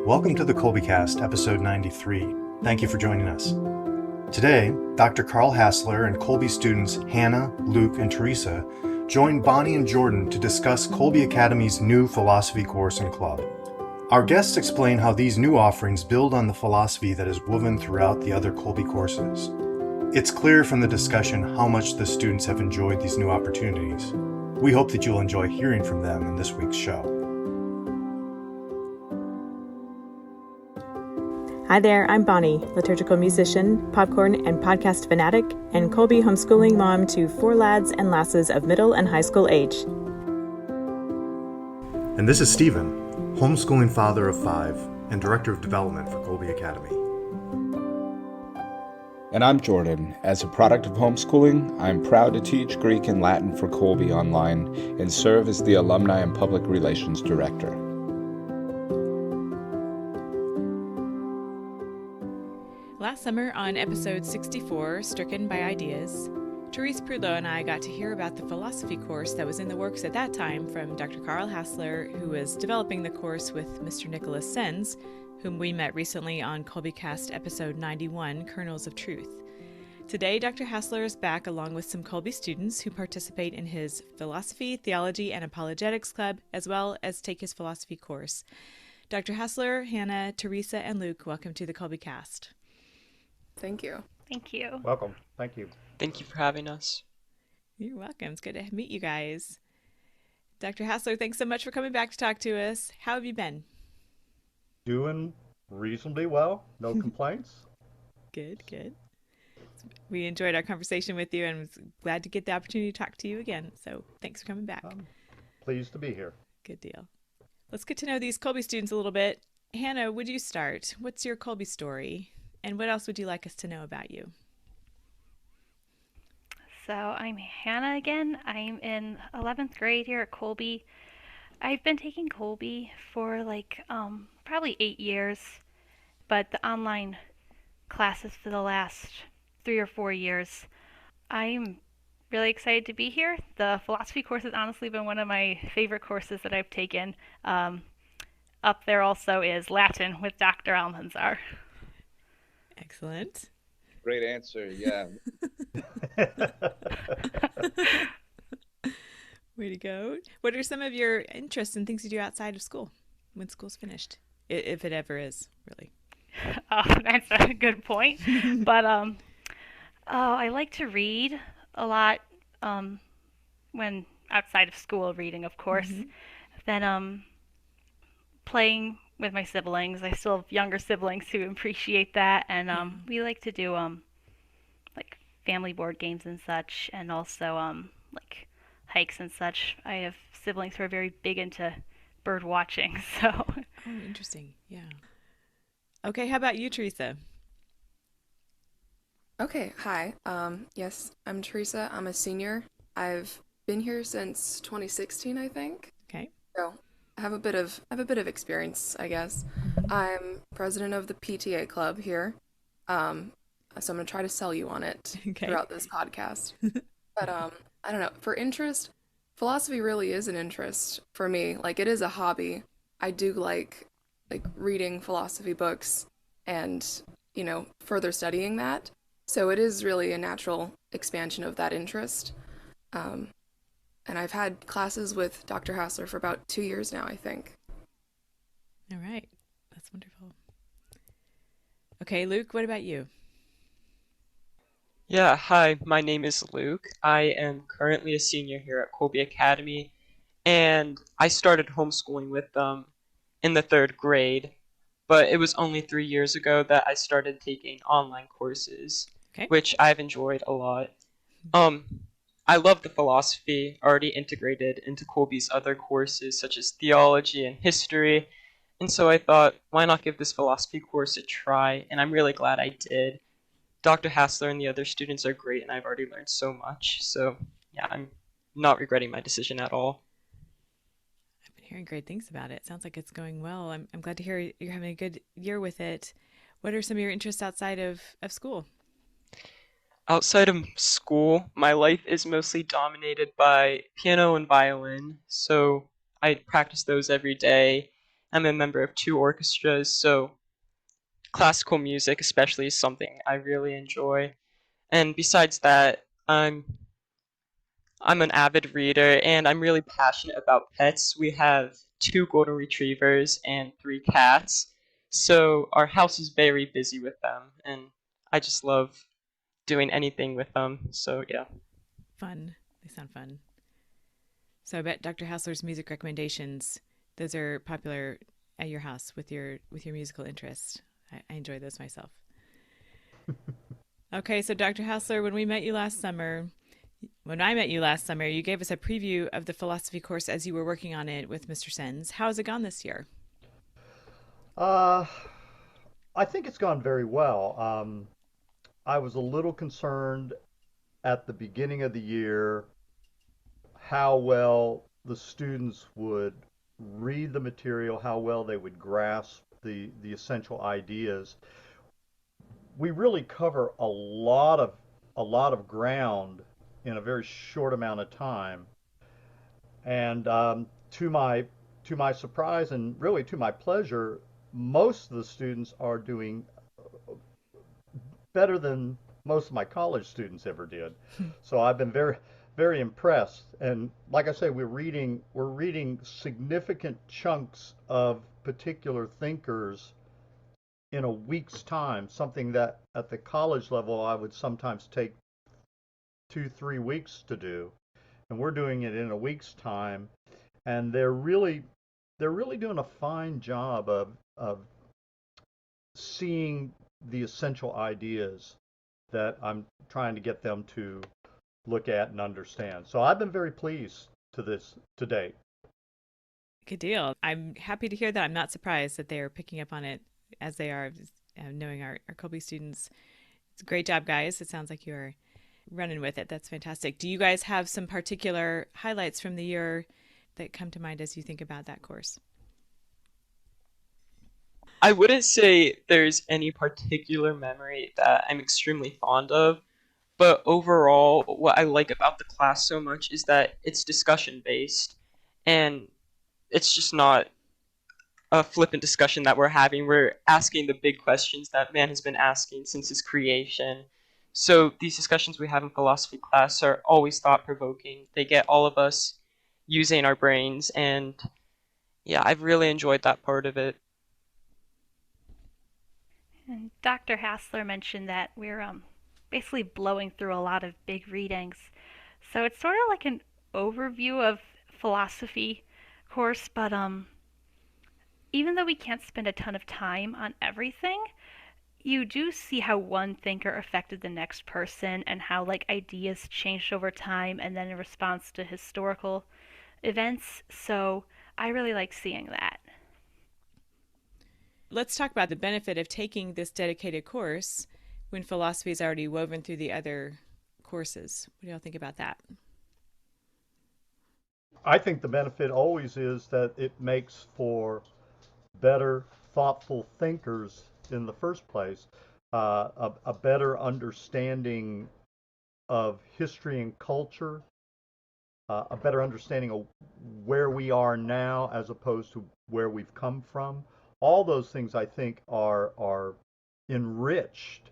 Welcome to the Kolbecast, episode 93. Thank you for joining us. Today, Dr. Carl Hasler and Kolbe students Hannah, Luke, and Teresa join Bonnie and Jordan to discuss Kolbe Academy's new philosophy course and club. Our guests explain how these new offerings build on the philosophy that is woven throughout the other Kolbe courses. It's clear from the discussion how much the students have enjoyed these new opportunities. We hope that you'll enjoy hearing from them in this week's show. Hi there, I'm Bonnie, liturgical musician, popcorn and podcast fanatic, and Kolbe homeschooling mom to 4 lads and lasses of middle and high school age. And this is Stephen, homeschooling father of 5 and director of development for Kolbe Academy. And I'm Jordan. As a product of homeschooling, I'm proud to teach Greek and Latin for Kolbe online and serve as the Alumni and Public Relations Director. Last summer on episode 64, Stricken by Ideas, Teresa Prudlo and I got to hear about the philosophy course that was in the works at that time from Dr. Carl Hasler, who was developing the course with Mr. Nicholas Sens, whom we met recently on Kolbecast episode 91, Kernels of Truth. Today, Dr. Hasler is back along with some Kolbe students who participate in his Philosophy, Theology, and Apologetics Club, as well as take his philosophy course. Dr. Hasler, Hannah, Teresa, and Luke, welcome to the Kolbecast. Thank you. Thank you. Welcome. Thank you. Thank you for having us. You're welcome. It's good to meet you guys. Dr. Hasler, thanks so much for coming back to talk to us. How have you been? Doing reasonably well. No complaints. Good. We enjoyed our conversation with you and was glad to get the opportunity to talk to you again. So thanks for coming back. I'm pleased to be here. Good deal. Let's get to know these Kolbe students a little bit. Hannah, would you start? What's your Kolbe story? And what else would you like us to know about you? So I'm Hannah again. I'm in 11th grade here at Kolbe. I've been taking Kolbe for probably 8 years, but the online classes for the last 3 or 4 years. I'm really excited to be here. The philosophy course has honestly been one of my favorite courses that I've taken. Up there also is Latin with Dr. Almanzar. Excellent. Great answer, yeah. Way to go. What are some of your interests and things you do outside of school when school's finished? If it ever is, really. Oh, that's a good point. But I like to read a lot when outside of school, reading, of course. Mm-hmm. Then playing with my siblings. I still have younger siblings who appreciate that, and we like to do like family board games and such, and also like hikes and such. I have siblings who are very big into bird watching, so. Oh, interesting. Yeah. Okay, how about you, Teresa? Okay, hi. Yes, I'm Teresa. I'm a senior. I've been here since 2016, I think. Okay. So I have a bit of experience, I guess. I'm president of the PTA club here. So I'm gonna try to sell you on it throughout this podcast. But I don't know. For interest, philosophy really is an interest for me. Like, it is a hobby. I do like reading philosophy books and, further studying that. So it is really a natural expansion of that interest. And I've had classes with Dr. Hasler for about 2 years now, I think. All right. That's wonderful. Okay, Luke, what about you? Yeah, hi, my name is Luke. I am currently a senior here at Kolbe Academy, and I started homeschooling with them in the 3rd grade, but it was only 3 years ago that I started taking online courses, which I've enjoyed a lot. I love the philosophy already integrated into Kolbe's other courses, such as theology and history, and so I thought, why not give this philosophy course a try, and I'm really glad I did. Dr. Hasler and the other students are great, and I've already learned so much, so yeah, I'm not regretting my decision at all. I've been hearing great things about it. Sounds like it's going well. I'm glad to hear you're having a good year with it. What are some of your interests outside of school? Outside of school, my life is mostly dominated by piano and violin, so I practice those every day. I'm a member of 2 orchestras, so classical music especially is something I really enjoy. And besides that, I'm an avid reader, and I'm really passionate about pets. We have 2 golden retrievers and 3 cats, so our house is very busy with them, and I just love doing anything with them. So yeah. Fun. They sound fun. So I bet Dr. Hasler's music recommendations, those are popular at your house with your musical interests. I enjoy those myself. Okay, so Dr. Hasler, when I met you last summer, you gave us a preview of the philosophy course as you were working on it with Mr. Sens. How has it gone this year? I think it's gone very well. I was a little concerned at the beginning of the year how well the students would read the material, how well they would grasp the essential ideas. We really cover a lot of ground in a very short amount of time, and to my surprise and really to my pleasure, most of the students are doing better than most of my college students ever did. So I've been very impressed. And like I say, we're reading significant chunks of particular thinkers in a week's time, something that at the college level I would sometimes take 2-3 weeks to do. And we're doing it in a week's time. And they're really doing a fine job of seeing the essential ideas that I'm trying to get them to look at and understand. So I've been very pleased to date. Good deal. I'm happy to hear that. I'm not surprised that they are picking up on it as they are, knowing our Kolbe students. It's a great job, guys. It sounds like you're running with it. That's fantastic. Do you guys have some particular highlights from the year that come to mind as you think about that course? I wouldn't say there's any particular memory that I'm extremely fond of, but overall, what I like about the class so much is that it's discussion based, and it's just not a flippant discussion that we're having. We're asking the big questions that man has been asking since his creation. So these discussions we have in philosophy class are always thought provoking. They get all of us using our brains, and yeah, I've really enjoyed that part of it. And Dr. Hasler mentioned that we're basically blowing through a lot of big readings. So it's sort of like an overview of philosophy course, but even though we can't spend a ton of time on everything, you do see how one thinker affected the next person and how like ideas changed over time and then in response to historical events. So I really like seeing that. Let's talk about the benefit of taking this dedicated course when philosophy is already woven through the other courses. What do y'all think about that? I think the benefit always is that it makes for better, thoughtful thinkers in the first place, a better understanding of history and culture, a better understanding of where we are now as opposed to where we've come from. All those things I think are enriched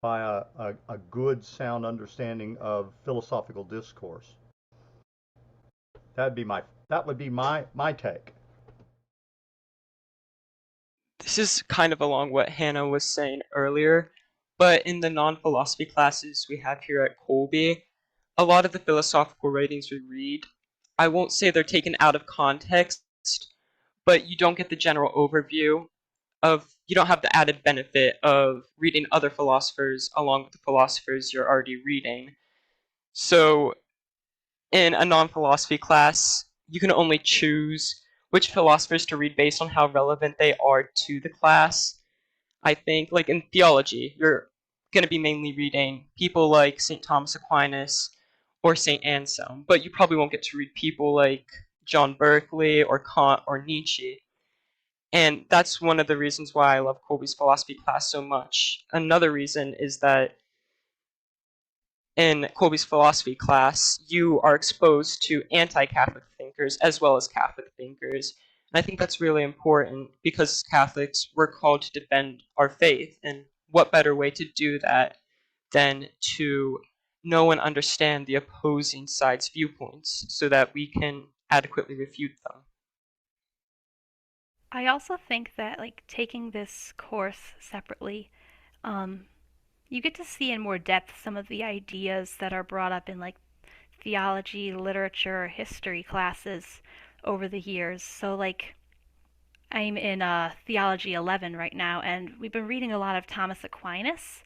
by a good, sound understanding of philosophical discourse. That would be my take. This is kind of along what Hannah was saying earlier, but in the non-philosophy classes we have here at Kolbe, a lot of the philosophical writings we read, I won't say they're taken out of context, but you don't get the general overview you don't have the added benefit of reading other philosophers along with the philosophers you're already reading. So in a non-philosophy class, you can only choose which philosophers to read based on how relevant they are to the class. I think, like in theology, you're going to be mainly reading people like St. Thomas Aquinas or St. Anselm, but you probably won't get to read people like John Berkeley or Kant or Nietzsche. And that's one of the reasons why I love Kolbe's philosophy class so much. Another reason is that in Kolbe's philosophy class, you are exposed to anti-Catholic thinkers as well as Catholic thinkers. And I think that's really important because as Catholics, we're called to defend our faith. And what better way to do that than to know and understand the opposing side's viewpoints so that we can adequately refute them? I also think that like taking this course separately, um, you get to see in more depth some of the ideas that are brought up in like theology, literature, or history classes over the years. So like I'm in Theology 11 right now, and we've been reading a lot of Thomas Aquinas.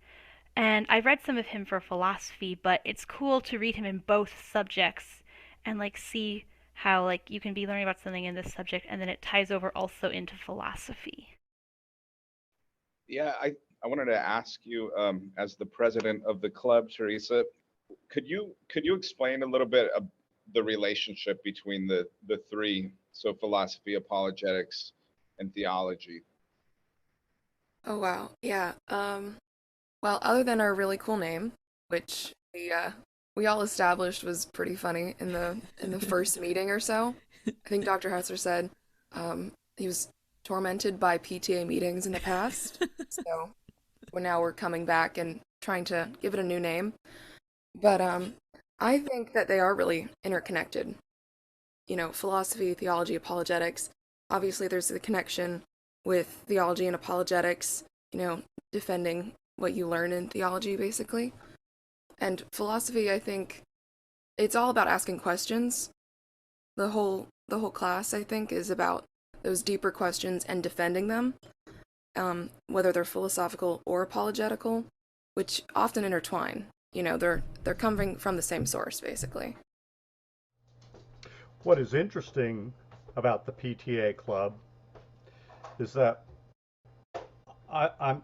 And I've read some of him for philosophy, but it's cool to read him in both subjects and like see how like you can be learning about something in this subject and then it ties over also into philosophy. Yeah, I wanted to ask you, as the president of the club, Teresa, could you explain a little bit of the relationship between the three, so philosophy, apologetics, and theology? Oh wow. Yeah. Well, other than our really cool name, which we all established was pretty funny in the first meeting or so. I think Dr. Hasler said he was tormented by PTA meetings in the past. So now we're coming back and trying to give it a new name. But I think that they are really interconnected. You know, philosophy, theology, apologetics. Obviously, there's the connection with theology and apologetics, you know, defending what you learn in theology, basically. And philosophy, I think, it's all about asking questions. The whole class, I think, is about those deeper questions and defending them, whether they're philosophical or apologetical, which often intertwine. You know, they're coming from the same source, basically. What is interesting about the PTA club is that I, I'm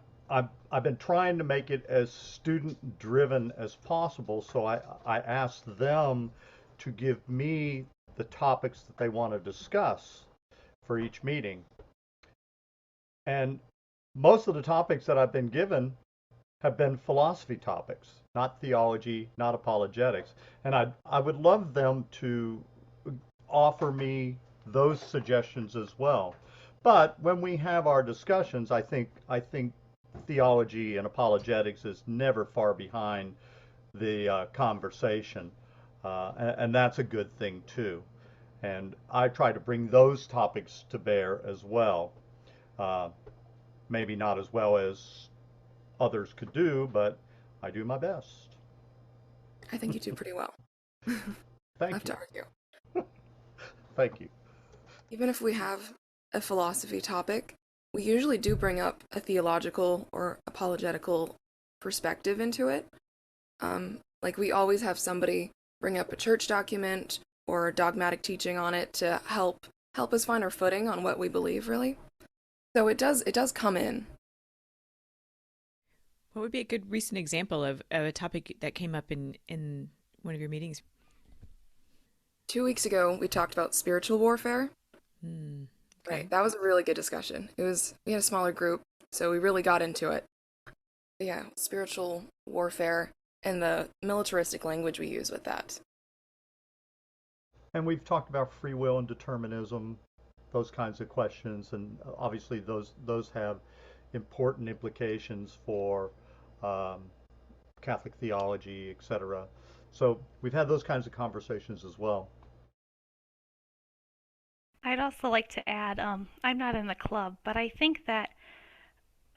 I've been trying to make it as student driven as possible. So I asked them to give me the topics that they want to discuss for each meeting. And most of the topics that I've been given have been philosophy topics, not theology, not apologetics. And I would love them to offer me those suggestions as well. But when we have our discussions, I think theology and apologetics is never far behind the conversation, and that's a good thing too. And I try to bring those topics to bear as well. Uh, Maybe not as well as others could do, but I do my best. I think you do pretty well. I have Thank to you. argue. Thank you. Even if we have a philosophy topic, we usually do bring up a theological or apologetical perspective into it. Like we always have somebody bring up a church document or dogmatic teaching on it to help us find our footing on what we believe, really. So it does come in. What would be a good recent example of a topic that came up in one of your meetings? 2 weeks ago, we talked about spiritual warfare. Okay. Right, that was a really good discussion. We had a smaller group, so we really got into it. But yeah, spiritual warfare and the militaristic language we use with that. And we've talked about free will and determinism, those kinds of questions, and obviously those have important implications for um, Catholic theology, etc. So we've had those kinds of conversations as well. I'd also like to add, I'm not in the club, but I think that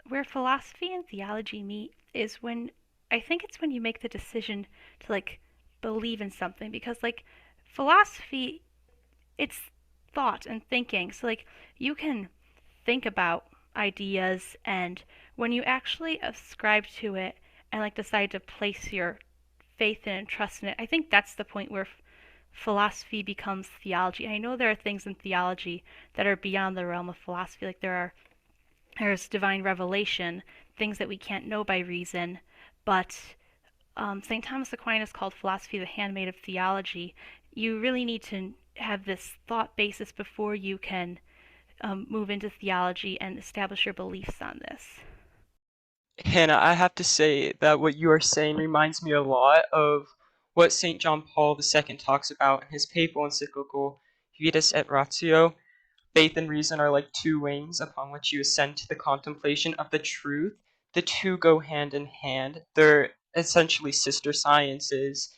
where philosophy and theology meet is when I think it's when you make the decision to like believe in something because like philosophy it's thought and thinking. So like you can think about ideas and when you actually ascribe to it and like decide to place your faith in and trust in it, I think that's the point where philosophy becomes theology. I know there are things in theology that are beyond the realm of philosophy, like there's divine revelation, things that we can't know by reason, but St. Thomas Aquinas called philosophy the handmaid of theology. You really need to have this thought basis before you can move into theology and establish your beliefs on this. Hannah, I have to say that what you are saying reminds me a lot of what St. John Paul II talks about in his papal encyclical Vitas et Ratio. faith and reason are like two wings upon which you ascend to the contemplation of the truth. The two go hand in hand. They're essentially sister sciences.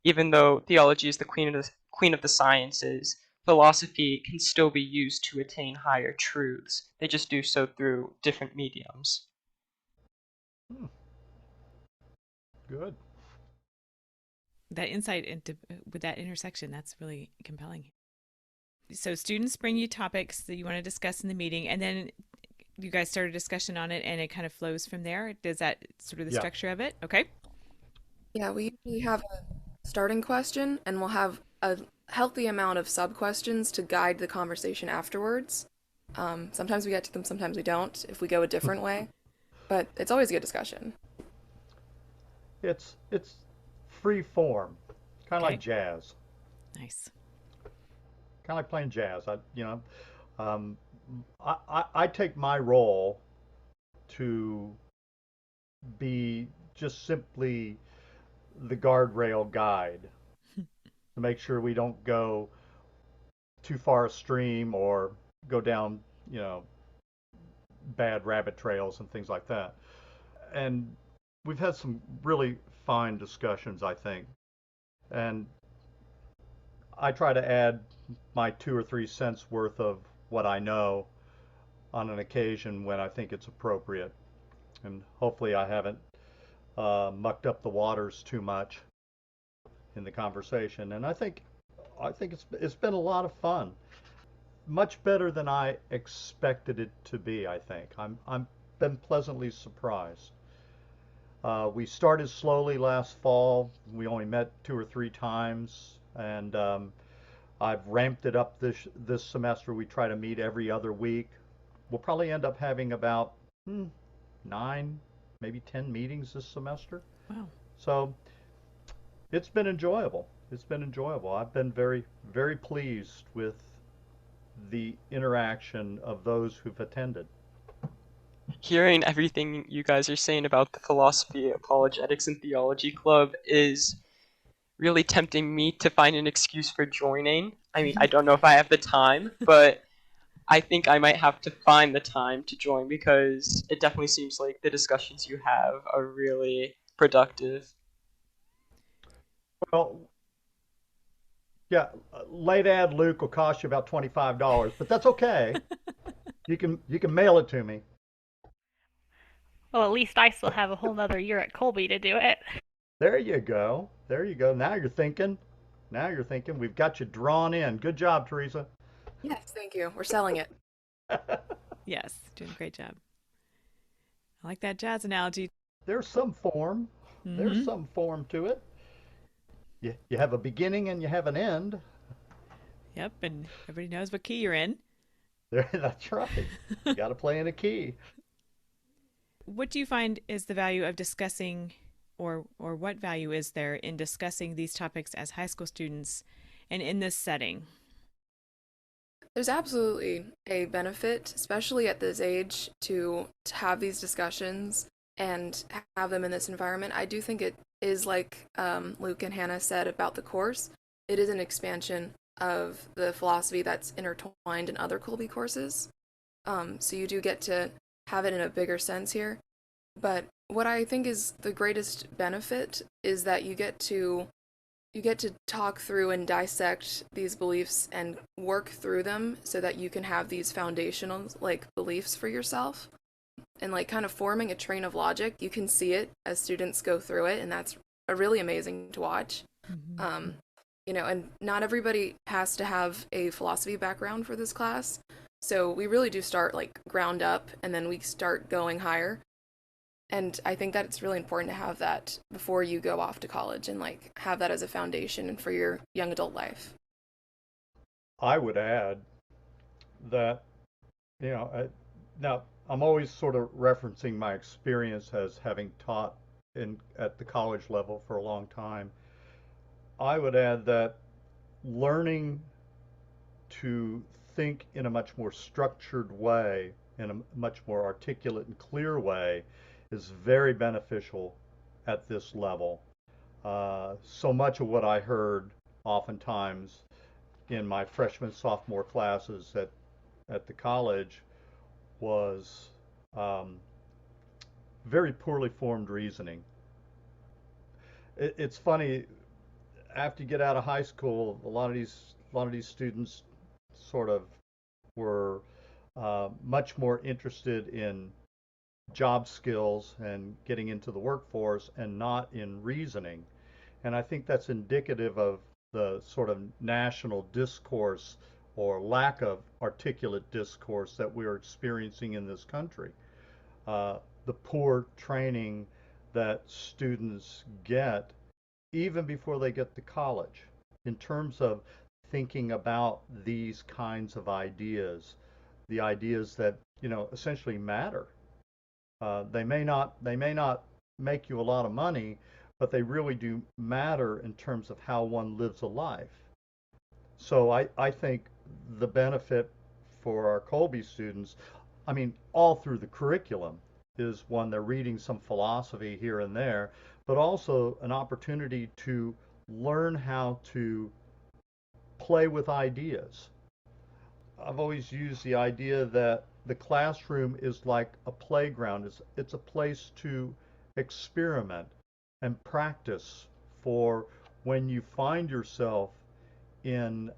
Even though theology is the queen of the sciences, philosophy can still be used to attain higher truths. They just do so through different mediums. Good. That insight into with that intersection, that's really compelling. So students bring you topics that you want to discuss in the meeting, and then you guys start a discussion on it, and it kind of flows from there. Does that sort of the structure of it? Okay. Yeah, we usually have a starting question, and we'll have a healthy amount of sub-questions to guide the conversation afterwards. Sometimes we get to them, sometimes we don't, if we go a different way. But it's always a good discussion. It's free form, kind of Okay. like jazz. Nice. Kind of like playing jazz. I take my role to be just simply the guardrail guide to make sure we don't go too far upstream or go down, bad rabbit trails and things like that. And we've had some really fine discussions, I think. And I try to add my 2 or 3 cents worth of what I know on an occasion when I think it's appropriate. And hopefully I haven't mucked up the waters too much in the conversation. And I think it's been a lot of fun. Much better than I expected it to be, I think. I'm been pleasantly surprised. We started slowly last fall. We only met 2 or 3 times, and I've ramped it up this semester. We try to meet every other week. We'll probably end up having about 9, maybe 10 meetings this semester. Wow. So it's been enjoyable. It's been enjoyable. I've been very, very pleased with the interaction of those who've attended. Hearing everything you guys are saying about the Philosophy, Apologetics, and Theology Club is really tempting me to find an excuse for joining. I mean, I don't know if I have the time, but I think I might have to find the time to join because it definitely seems like the discussions you have are really productive. Well, yeah, late ad Luke will cost you about $25, but that's okay. You can mail it to me. Well, at least I still have a whole nother year at Kolbe to do it. There you go. There you go. Now you're thinking. Now you're thinking. We've got you drawn in. Good job, Teresa. Yes, thank you. We're selling it. Yes, doing a great job. I like that jazz analogy. There's some form. There's some form to it. You have a beginning and you have an end. Yep, and everybody knows what key you're in. That's right. You got to play in a key. What do you find is the value of discussing, or what value is there in discussing these topics as high school students and in this setting? There's absolutely a benefit, especially at this age, to have these discussions and have them in this environment. I do think it is like Luke and Hannah said about the course. It is an expansion of the philosophy that's intertwined in other Kolbe courses. So you do get to have it in a bigger sense here. But what I think is the greatest benefit is that you get to talk through and dissect these beliefs and work through them so that you can have these foundational beliefs for yourself and kind of forming a train of logic. You can see it as students go through it, and that's really amazing to watch. And not everybody has to have a philosophy background for this class. So we really do start ground up, and then we start going higher. And I think that it's really important to have that before you go off to college and have that as a foundation for your young adult life. I would add that, now I'm always sort of referencing my experience as having taught at the college level for a long time. I would add that learning to think in a much more structured way, in a much more articulate and clear way, is very beneficial at this level. So much of what I heard oftentimes in my freshman, sophomore classes at the college was um, very poorly formed reasoning. It's funny, after you get out of high school, a lot of these students sort of were much more interested in job skills and getting into the workforce and not in reasoning. And I think that's indicative of the sort of national discourse or lack of articulate discourse that we're experiencing in this country. The poor training that students get even before they get to college in terms of thinking about these kinds of ideas, the ideas that, essentially matter. They may not make you a lot of money, but they really do matter in terms of how one lives a life. So I think the benefit for our Kolbe students, I mean, all through the curriculum, is one, they're reading some philosophy here and there, but also an opportunity to learn how to play with ideas. I've always used the idea that the classroom is like a playground. It's a place to experiment and practice for when you find yourself in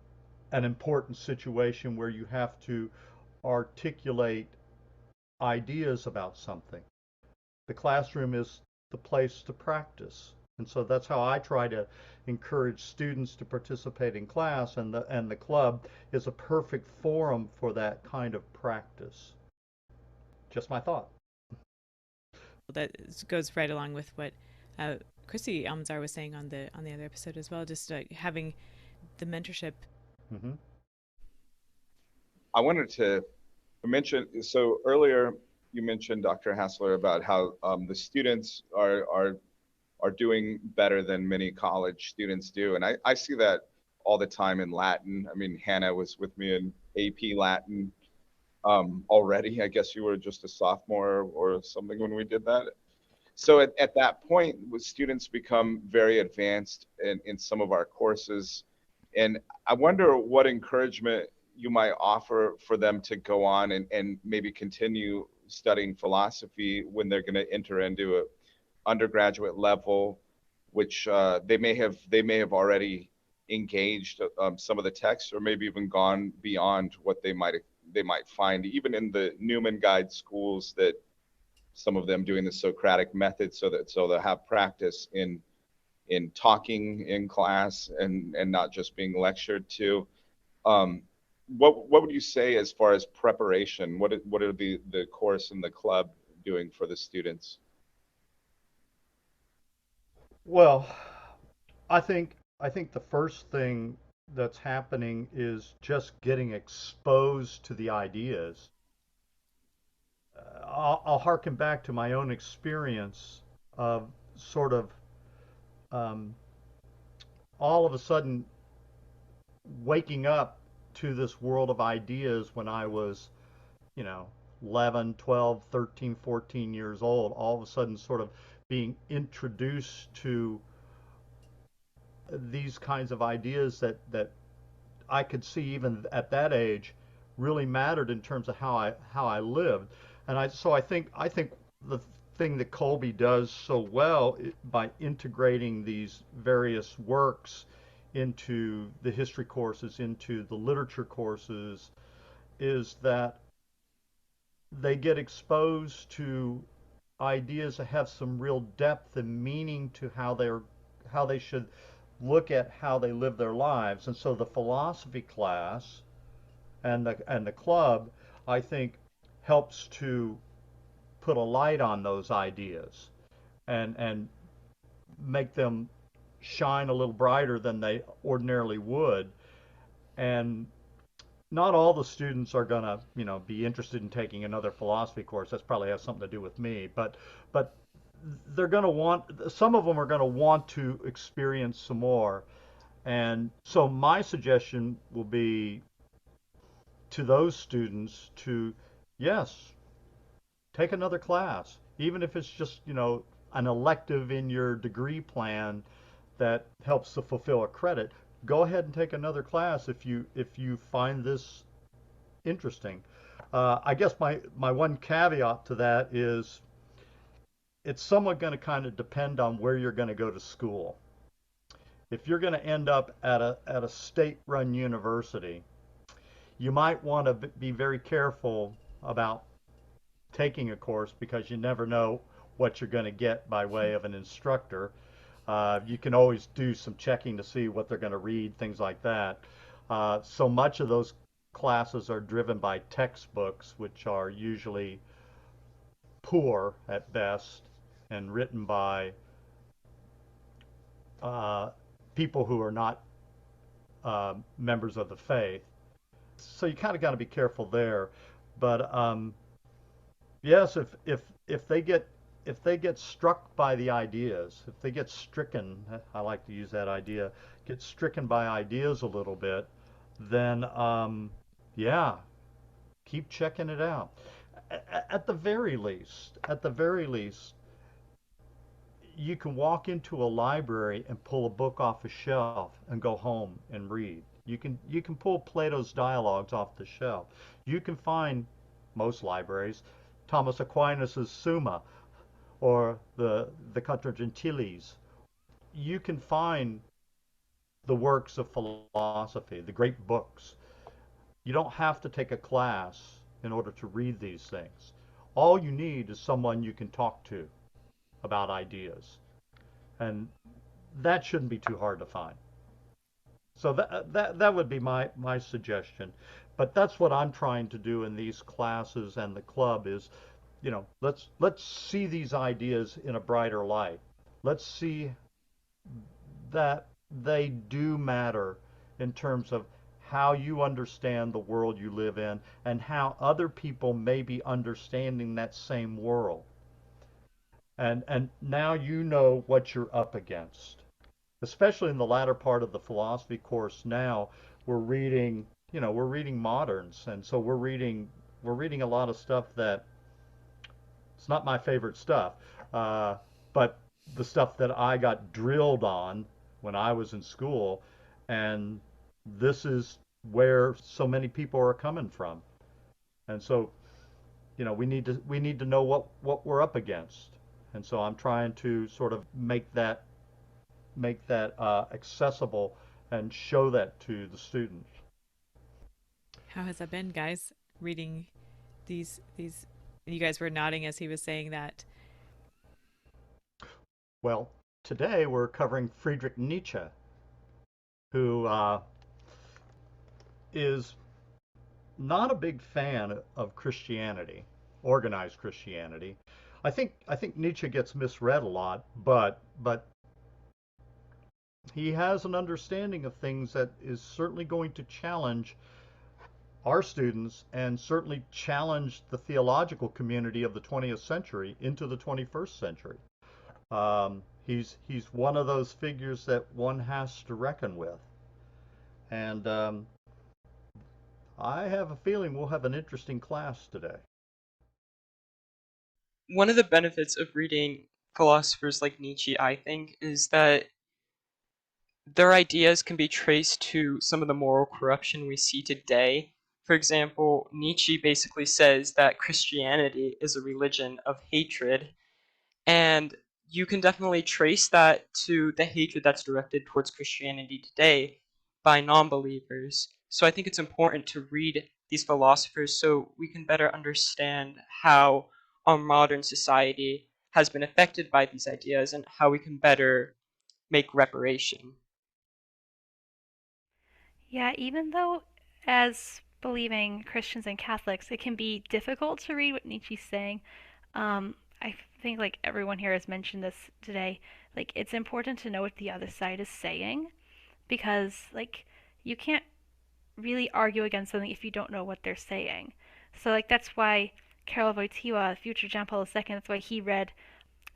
an important situation where you have to articulate ideas about something. The classroom is the place to practice. And so that's how I try to encourage students to participate in class, and the club is a perfect forum for that kind of practice. Just my thought. That goes right along with what Chrissy Almanzar was saying on the other episode as well, just having the mentorship. Mm-hmm. I wanted to mention, so earlier you mentioned, Dr. Hasler, about how the students are doing better than many college students do. And I see that all the time in Latin. I mean, Hannah was with me in AP Latin already. I guess you were just a sophomore or something when we did that. So at that point, students become very advanced in some of our courses. And I wonder what encouragement you might offer for them to go on and maybe continue studying philosophy when they're going to enter into a undergraduate level, which they may have already engaged some of the texts, or maybe even gone beyond what they might find even in the Newman Guide schools, that some of them doing the Socratic method, so they'll have practice in talking in class and not just being lectured to. What would you say as far as preparation? What are the course and the club doing for the students? Well, I think the first thing that's happening is just getting exposed to the ideas. I'll harken back to my own experience of sort of um, all of a sudden waking up to this world of ideas when I was, you know, 11, 12, 13, 14 years old, all of a sudden sort of being introduced to these kinds of ideas that I could see even at that age really mattered in terms of how I lived. And I think the thing that Kolbe does so well by integrating these various works into the history courses, into the literature courses, is that they get exposed to ideas that have some real depth and meaning to how they should look at how they live their lives. And so the philosophy class and the club, I think, helps to put a light on those ideas and make them shine a little brighter than they ordinarily would. And not all the students are going to, be interested in taking another philosophy course. That's probably has something to do with me, but they're going to want, some of them are going to want to experience some more. And so my suggestion will be to those students to, yes, take another class, even if it's just, an elective in your degree plan that helps to fulfill a credit. Go ahead and take another class if you find this interesting. I guess my one caveat to that is it's somewhat going to kind of depend on where you're going to go to school. If you're going to end up at a state-run university, you might want to be very careful about taking a course because you never know what you're going to get by way of an instructor. You can always do some checking to see what they're going to read, things like that. So much of those classes are driven by textbooks, which are usually poor at best and written by uh, people who are not members of the faith. So you kind of got to be careful there. But yes, if they get if they get struck by the ideas, if they get stricken, I like to use that idea, get stricken by ideas a little bit, then yeah, keep checking it out. At the very least, you can walk into a library and pull a book off a shelf and go home and read. You can pull Plato's dialogues off the shelf. You can find most libraries Thomas Aquinas's Summa or the Contra Gentiles. You can find the works of philosophy, the great books. You don't have to take a class in order to read these things. All you need is someone you can talk to about ideas. And that shouldn't be too hard to find. So that would be my suggestion. But that's what I'm trying to do in these classes and the club is, let's see these ideas in a brighter light. Let's see that they do matter in terms of how you understand the world you live in and how other people may be understanding that same world. And now you know what you're up against. Especially in the latter part of the philosophy course now, we're reading moderns, and so we're reading a lot of stuff that it's not my favorite stuff, but the stuff that I got drilled on when I was in school, and this is where so many people are coming from. And so, we need to know what we're up against. And so I'm trying to sort of make that accessible and show that to the students. How has that been, guys? Reading these you guys were nodding as he was saying that. Well, today we're covering Friedrich Nietzsche, who is not a big fan of Christianity, organized Christianity. I think Nietzsche gets misread a lot, but he has an understanding of things that is certainly going to challenge our students and certainly challenge the theological community of the 20th century into the 21st century. He's one of those figures that one has to reckon with, and I have a feeling we'll have an interesting class today. One of the benefits of reading philosophers like Nietzsche, I think, is that their ideas can be traced to some of the moral corruption we see today. For example, Nietzsche basically says that Christianity is a religion of hatred, and you can definitely trace that to the hatred that's directed towards Christianity today by non-believers. So I think it's important to read these philosophers so we can better understand how our modern society has been affected by these ideas and how we can better make reparation. Yeah, even though as believing Christians and Catholics, it can be difficult to read what Nietzsche's saying. I think like everyone here has mentioned this today, like it's important to know what the other side is saying because like you can't really argue against something if you don't know what they're saying. So like that's why Karol Wojtyła, future John Paul II, that's why he read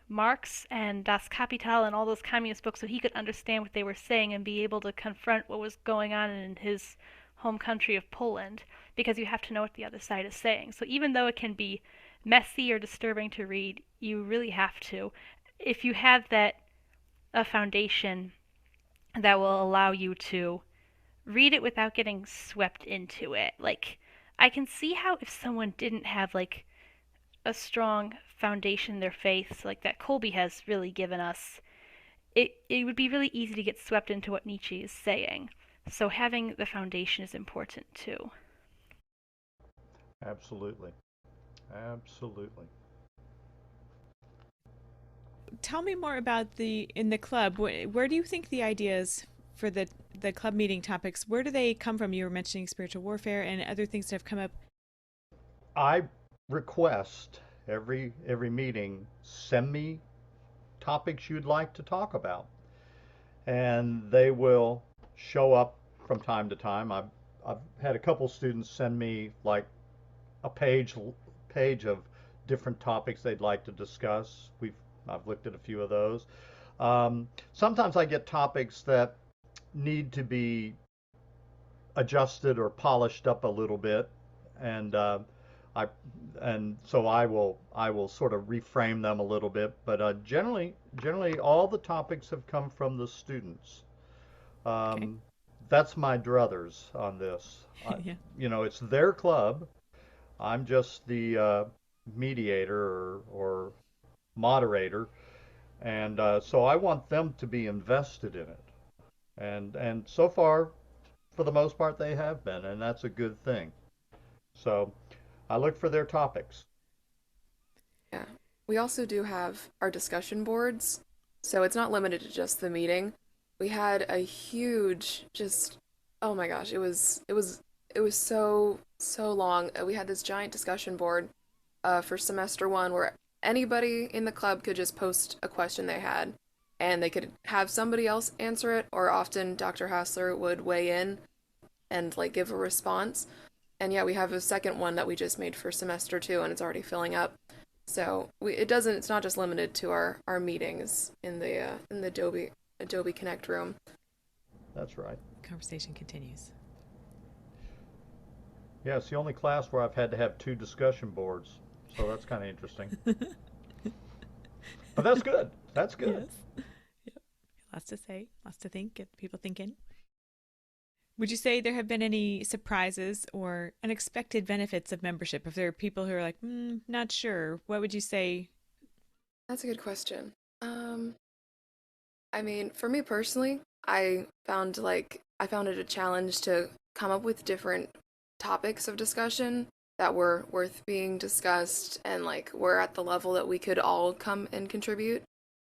Marx and Das Kapital and all those communist books so he could understand what they were saying and be able to confront what was going on in his home country of Poland because you have to know what the other side is saying. So even though it can be messy or disturbing to read, you really have to. If you have that a foundation that will allow you to read it without getting swept into it. Like I can see how if someone didn't have like a strong foundation in their faith, like that Kolbe has really given us, it would be really easy to get swept into what Nietzsche is saying. So having the foundation is important too. Absolutely. Absolutely. Tell me more about in the club. Where do you think the ideas for the club meeting topics, where do they come from? You were mentioning spiritual warfare and other things that have come up. I request every meeting, send me topics you'd like to talk about, and they will show up from time to time. I've had a couple students send me like a page of different topics they'd like to discuss. I've looked at a few of those. Sometimes I get topics that need to be adjusted or polished up a little bit, and I and so I will sort of reframe them a little bit. But generally all the topics have come from the students. Okay. That's my druthers on this. Yeah. It's their club. I'm just the mediator or moderator, and so I want them to be invested in it. And so far, for the most part, they have been, and that's a good thing. So I look for their topics. Yeah. We also do have our discussion boards, so it's not limited to just the meeting. We had a huge, just, oh my gosh, it was so long. We had this giant discussion board for semester one where anybody in the club could just post a question they had, and they could have somebody else answer it, or often Dr. Hasler would weigh in and like give a response. And yeah, we have a second one that we just made for semester two, and it's already filling up. So it's not just limited to our meetings in the Adobe Connect room. That's right. Conversation continues. Yeah, it's the only class where I've had to have two discussion boards, so that's kind of interesting. But that's good. That's good. Yes. Yep. Lots to say, lots to think, get people thinking. Would you say there have been any surprises or unexpected benefits of membership? If there are people who are like, not sure, what would you say? That's a good question. I mean, for me personally, I found it a challenge to come up with different topics of discussion that were worth being discussed and like were at the level that we could all come and contribute.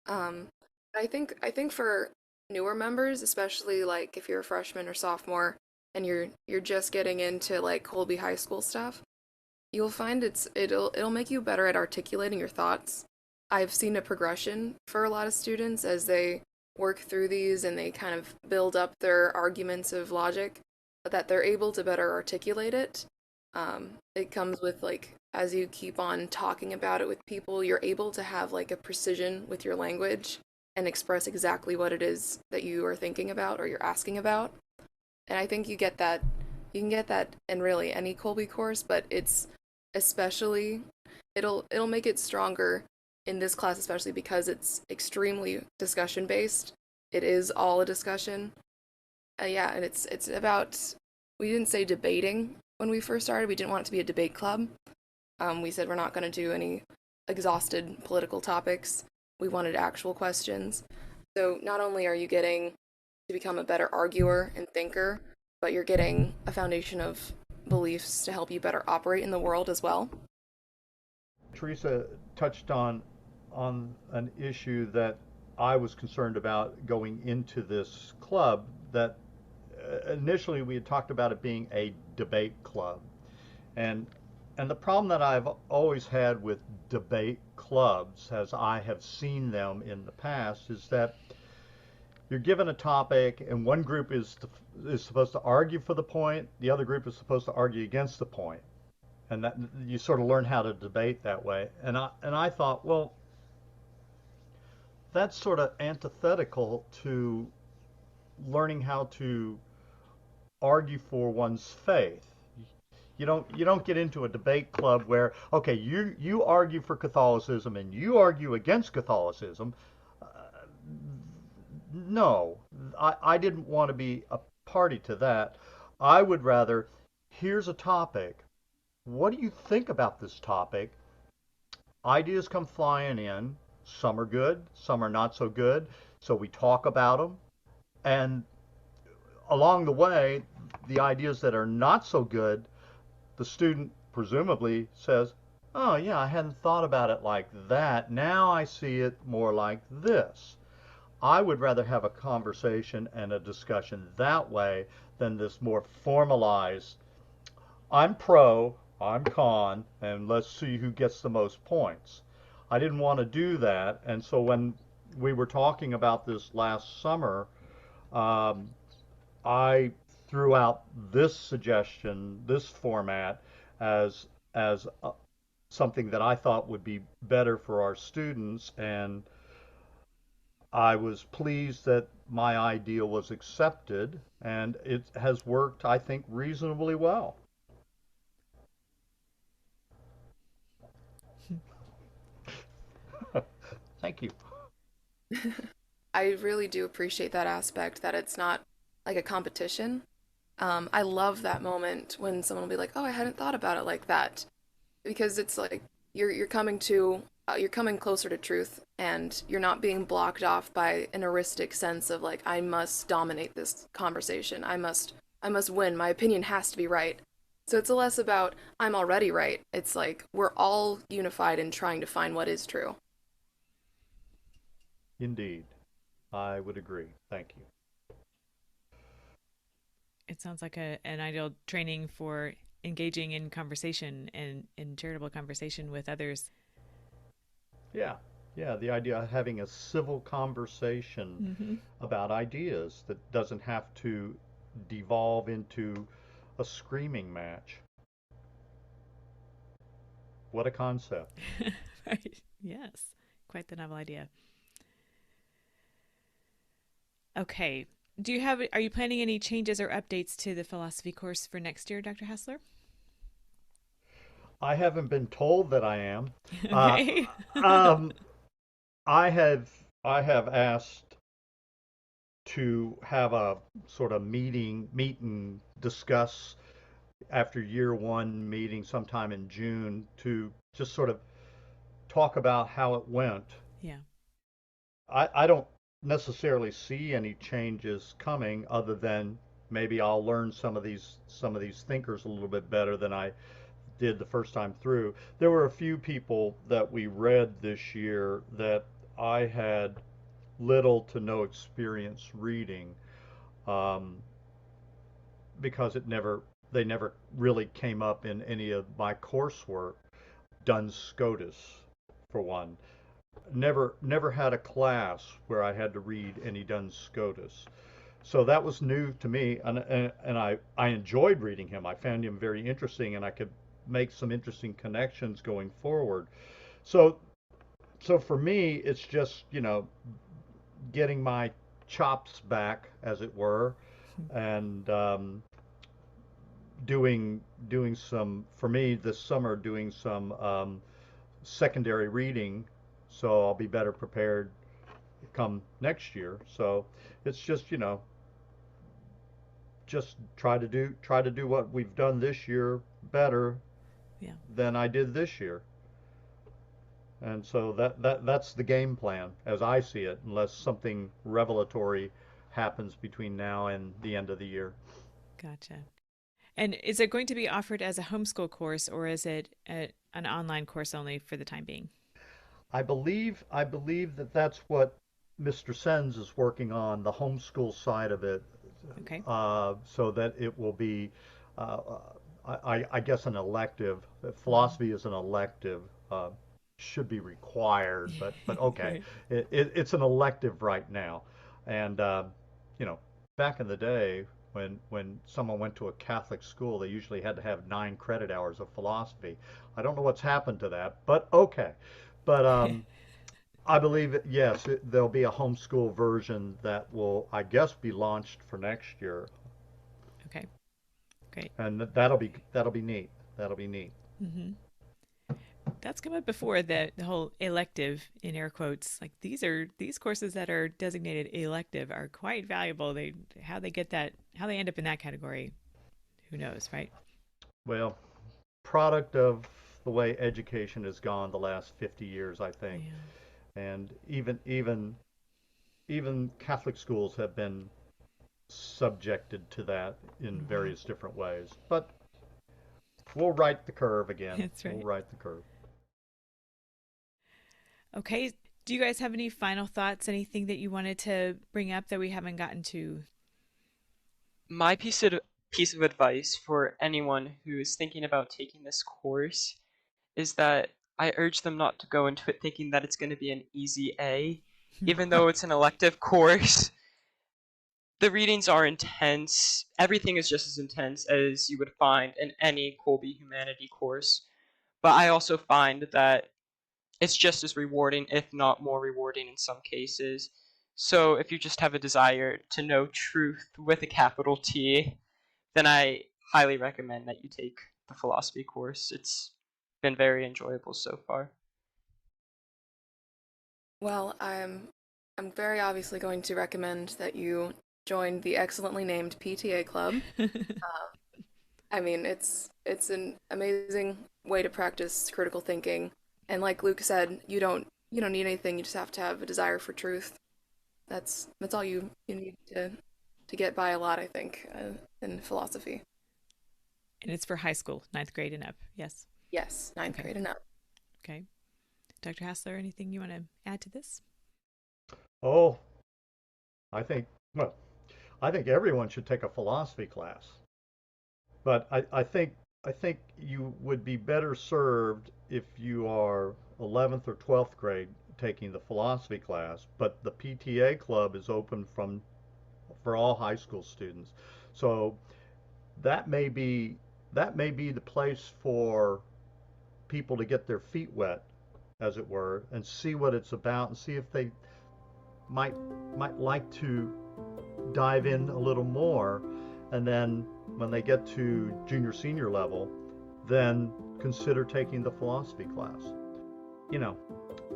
Um, I think for newer members, especially like if you're a freshman or sophomore and you're just getting into like Kolbe High School stuff, you'll find it'll make you better at articulating your thoughts. I've seen a progression for a lot of students as they work through these and they kind of build up their arguments of logic, but that they're able to better articulate it. It comes with like as you keep on talking about it with people, you're able to have like a precision with your language and express exactly what it is that you are thinking about or you're asking about. And I think you can get that in really any Kolbe course, but it's especially it'll make it stronger in this class, especially because it's extremely discussion based. It is all a discussion. Yeah, and it's about, we didn't say debating when we first started. We didn't want it to be a debate club. We said we're not going to do any exhausted political topics. We wanted actual questions. So not only are you getting to become a better arguer and thinker, but you're getting a foundation of beliefs to help you better operate in the world as well. Teresa touched on an issue that I was concerned about going into this club, that initially we had talked about it being a debate club. And and the problem that I've always had with debate clubs, as I have seen them in the past, is that you're given a topic and one group is supposed to argue for the point, the other group is supposed to argue against the point. And that you sort of learn how to debate that way. And I thought, well, that's sort of antithetical to learning how to argue for one's faith. You don't get into a debate club where, okay, you argue for Catholicism and you argue against Catholicism. Uh, no, I didn't want to be a party to that. I would rather, here's a topic, what do you think about this topic? Ideas come flying in. Some are good, some are not so good. So we talk about them. And along the way, the ideas that are not so good, the student presumably says, oh, yeah, I hadn't thought about it like that. Now I see it more like this. I would rather have a conversation and a discussion that way than this more formalized, I'm pro, I'm con, and let's see who gets the most points. I didn't want to do that, and so when we were talking about this last summer, um, I threw out this suggestion, this format, as as something that I thought would be better for our students, and I was pleased that my idea was accepted, and it has worked, I think, reasonably well. Thank you. I really do appreciate that aspect that it's not like a competition. I love that moment when someone will be like, "Oh, I hadn't thought about it like that," because it's like you're coming to you're coming closer to truth, and you're not being blocked off by an heuristic sense of like I must dominate this conversation. I must win. My opinion has to be right. So it's less about I'm already right. It's like we're all unified in trying to find what is true. Indeed. I would agree. Thank you. It sounds like an ideal training for engaging in conversation and in charitable conversation with others. Yeah. Yeah, the idea of having a civil conversation Mm-hmm. about ideas that doesn't have to devolve into a screaming match. What a concept. Right. Yes. Quite the novel idea. Okay. Are you planning any changes or updates to the philosophy course for next year, Dr. Hassler? I haven't been told that I am. Uh, Okay. um, I have I have asked to have a sort of meet and discuss after year one meeting sometime in June to just sort of talk about how it went. Yeah. I don't necessarily see any changes coming other than maybe I'll learn some of these thinkers a little bit better than I did the first time through. There were a few people that we read this year that I had little to no experience reading, um, because it never they never really came up in any of my coursework. Duns Scotus, for one. Never had a class where I had to read any Duns Scotus. So that was new to me, and I enjoyed reading him. I found him very interesting, and I could make some interesting connections going forward. So so for me, it's just getting my chops back, as it were, and doing some for me this summer doing some secondary reading, so I'll be better prepared come next year. So it's just try to do what we've done this year better Yeah. than I did this year. And so that's the game plan as I see it, unless something revelatory happens between now and the end of the year. Gotcha. And is it going to be offered as a homeschool course or is it an online course only for the time being? I believe that that's what Mr. Sens is working on, the homeschool side of it, Okay. so that it will be, uh, I guess, an elective. Hmm. Philosophy is an elective, should be required, but okay, Right. it's an elective right now. And you know, back in the day, when someone went to a Catholic school, they usually had to have 9 credit hours of philosophy. I don't know what's happened to that, but okay. But I believe that yes, there'll be a homeschool version that will, I guess, be launched for next year, Okay. Great. and that'll be neat. That'll be neat. Hmm. That's come up before, the whole elective in air quotes. Like these courses that are designated elective are quite valuable. How they get that, how they end up in that category, who knows, right? Well, product of the way education has gone the last 50 years, I think. Yeah. And even Catholic schools have been subjected to that in various different ways. But we'll right the curve again. That's right. We'll right the curve. Okay. Do you guys have any final thoughts? Anything that you wanted to bring up that we haven't gotten to? My piece of advice for anyone who is thinking about taking this course is that I urge them not to go into it thinking that it's going to be an easy A. Even though it's an elective course, the readings are intense. Everything is just as intense as you would find in any Kolbe humanity course. But I also find that it's just as rewarding, if not more rewarding in some cases. So if you just have a desire to know truth with a capital T, then I highly recommend that you take the philosophy course. It's been very enjoyable so far. Well, I'm very obviously going to recommend that you join the excellently named PTA club. I mean, it's an amazing way to practice critical thinking. And like Luke said, you don't need anything. You just have to have a desire for truth. That's all you need to get by a lot, I think, in philosophy. And it's for high school, 9th grade and up. Yes. Yes, ninth grade and up. Okay. Dr. Hasler, anything you want to add to this? Oh, I think everyone should take a philosophy class. But I think you would be better served if you are 11th or 12th grade taking the philosophy class, but the PTA club is open for all high school students. So that may be the place for people to get their feet wet, as it were, and see what it's about and see if they might like to dive in a little more. And then when they get to junior senior level, then consider taking the philosophy class.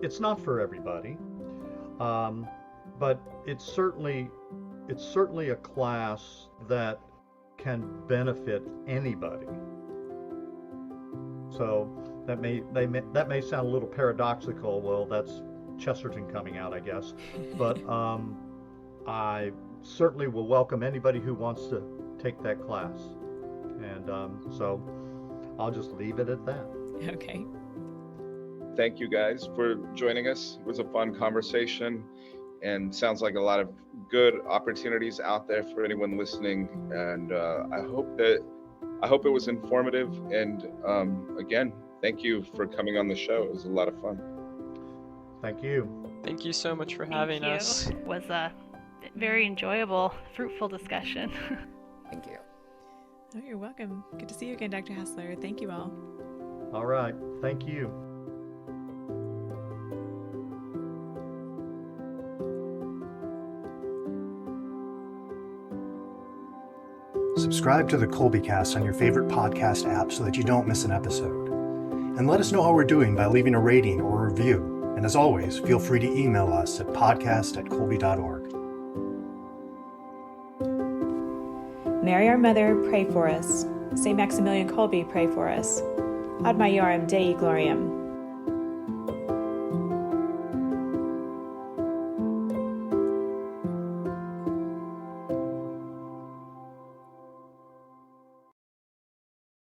It's not for everybody, but it's certainly a class that can benefit anybody. So that may sound a little paradoxical. Well, that's Chesterton coming out, I guess. But I certainly will welcome anybody who wants to take that class. And so I'll just leave it at that. Okay. Thank you guys for joining us. It was a fun conversation and sounds like a lot of good opportunities out there for anyone listening. And I hope it was informative. And again, thank you for coming on the show. It was a lot of fun. Thank you. Thank you so much for having us. It was a very enjoyable, fruitful discussion. Thank you. Oh, you're welcome. Good to see you again, Dr. Hasler. Thank you all. All right. Thank you. Subscribe to the Kolbecast on your favorite podcast app so that you don't miss an episode. And let us know how we're doing by leaving a rating or a review. And as always, feel free to email us at podcast@kolbe.org. Mary, our Mother, pray for us. St. Maximilian Kolbe, pray for us. Ad Majorem Dei Gloriam.